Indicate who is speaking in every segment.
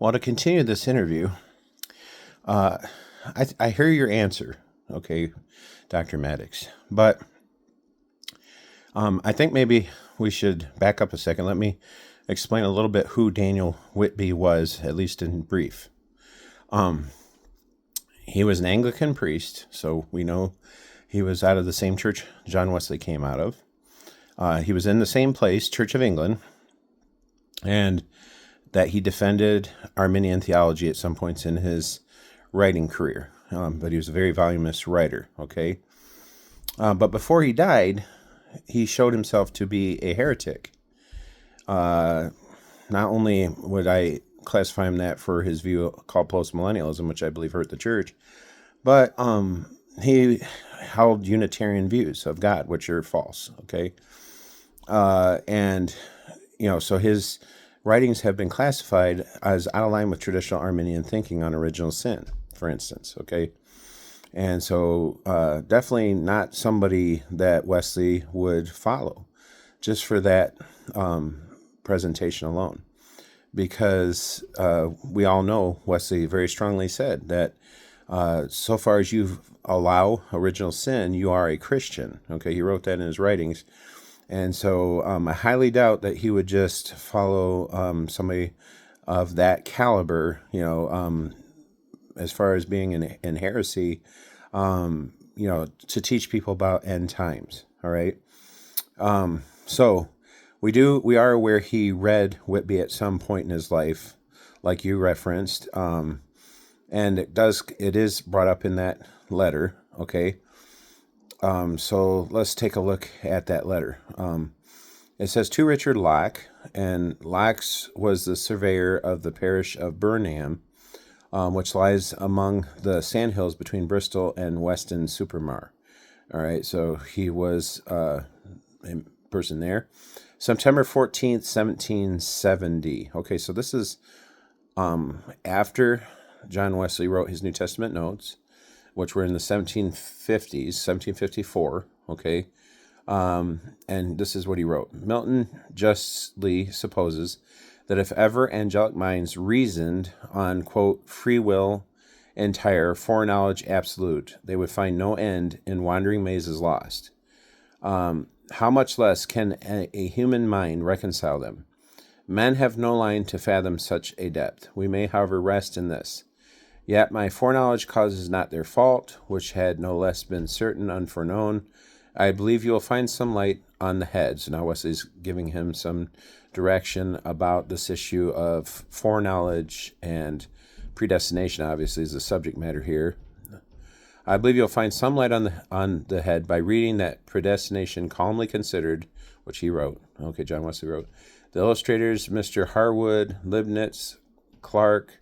Speaker 1: Well, to continue this interview, uh, I hear your answer, okay, Dr. Maddox, but I think maybe we should back up a second. Let me explain a little bit who Daniel Whitby was, at least in brief. He was an Anglican priest, so we know he was out of the same church John Wesley came out of. He was in the same place, Church of England, and that he defended Arminian theology at some points in his writing career. But he was a very voluminous writer, okay? But before he died, he showed himself to be a heretic. Not only would I classify him that for his view called postmillennialism, which I believe hurt the church, but he held Unitarian views of God, which are false, okay? And, so his writings have been classified as out of line with traditional Arminian thinking on original sin, for instance, okay? And so definitely not somebody that Wesley would follow just for that presentation alone. Because we all know Wesley very strongly said that so far as you allow original sin, you are a Christian. Okay, he wrote that in his writings. And so I highly doubt that he would just follow somebody of that caliber, as far as being in heresy, to teach people about end times. All right. So we are aware he read Whitby at some point in his life, like you referenced. And it is brought up in that letter. Okay. So let's take a look at that letter. It says, to Richard Locke, and Locke was the surveyor of the parish of Burnham, which lies among the sandhills between Bristol and Weston-super-Mare. All right, so he was a person there. September 14th, 1770. Okay, so this is after John Wesley wrote his New Testament notes, which were in the 1750s, 1754, okay? And this is what he wrote. Milton justly supposes that if ever angelic minds reasoned on, quote, free will entire, foreknowledge absolute, they would find no end in wandering mazes lost. How much less can a human mind reconcile them? Men have no line to fathom such a depth. We may, however, rest in this. Yet my foreknowledge causes not their fault, which had no less been certain unforeknown. I believe you will find some light on the head. So now Wesley's giving him some direction about this issue of foreknowledge and predestination, obviously, is the subject matter here. I believe you'll find some light on the head by reading that predestination calmly considered, which he wrote. Okay, John Wesley wrote. The illustrators, Mr. Harwood, Leibniz, Clark,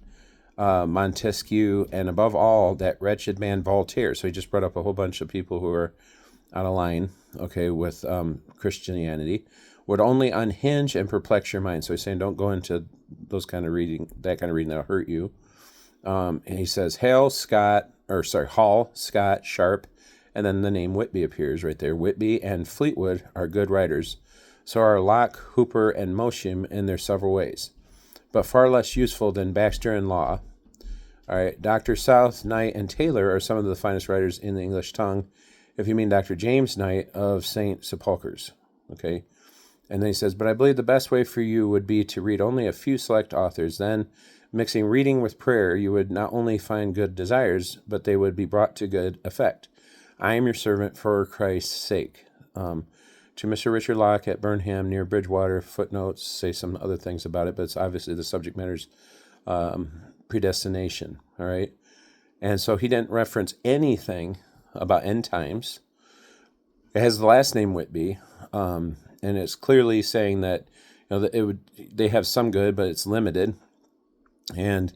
Speaker 1: Montesquieu, and above all, that wretched man Voltaire. So he just brought up a whole bunch of people who are out of line, okay, with Christianity, would only unhinge and perplex your mind. So he's saying don't go into that kind of reading that'll hurt you. And he says Hall, Scott, Sharp, and then the name Whitby appears right there. Whitby and Fleetwood are good writers. So are Locke, Hooper, and Mosheim in their several ways, but far less useful than Baxter and Law. All right, Dr. South, Knight, and Taylor are some of the finest writers in the English tongue, if you mean Dr. James Knight of St. Sepulchre's. Okay, and then he says, but I believe the best way for you would be to read only a few select authors. Then, mixing reading with prayer, you would not only find good desires, but they would be brought to good effect. I am your servant for Christ's sake. To Mr. Richard Locke at Burnham near Bridgewater, footnotes say some other things about it, but it's obviously the subject matter's predestination, all right? And so he didn't reference anything about end times. It has the last name Whitby, and it's clearly saying that that they have some good, but it's limited. And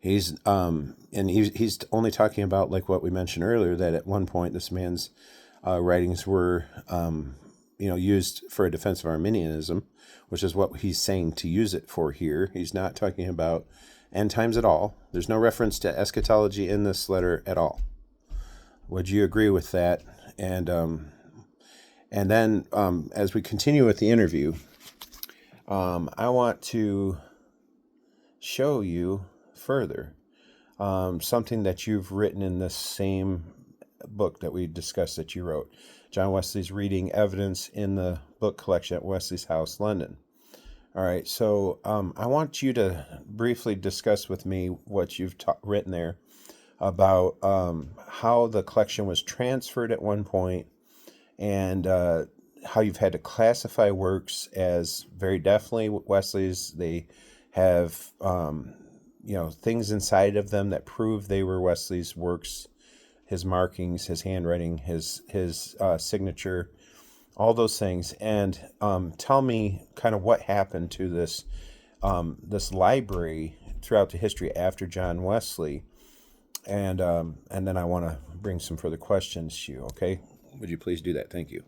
Speaker 1: he's only talking about, like what we mentioned earlier, that at one point this man's writings were used for a defense of Arminianism, which is what he's saying to use it for here. He's not talking about end times at all. There's no reference to eschatology in this letter at all. Would you agree with that? And then as we continue with the interview, I want to show you further something that you've written in this same book that we discussed that you wrote. John Wesley's Reading Evidence in the Book Collection at Wesley's House, London. All right, so I want you to briefly discuss with me what you've written there about how the collection was transferred at one point, and how you've had to classify works as very definitely Wesley's. They have things inside of them that prove they were Wesley's works, his markings, his handwriting, his signature, all those things. And tell me kind of what happened to this library throughout the history after John Wesley. And then I want to bring some further questions to you, okay? Would you please do that? Thank you.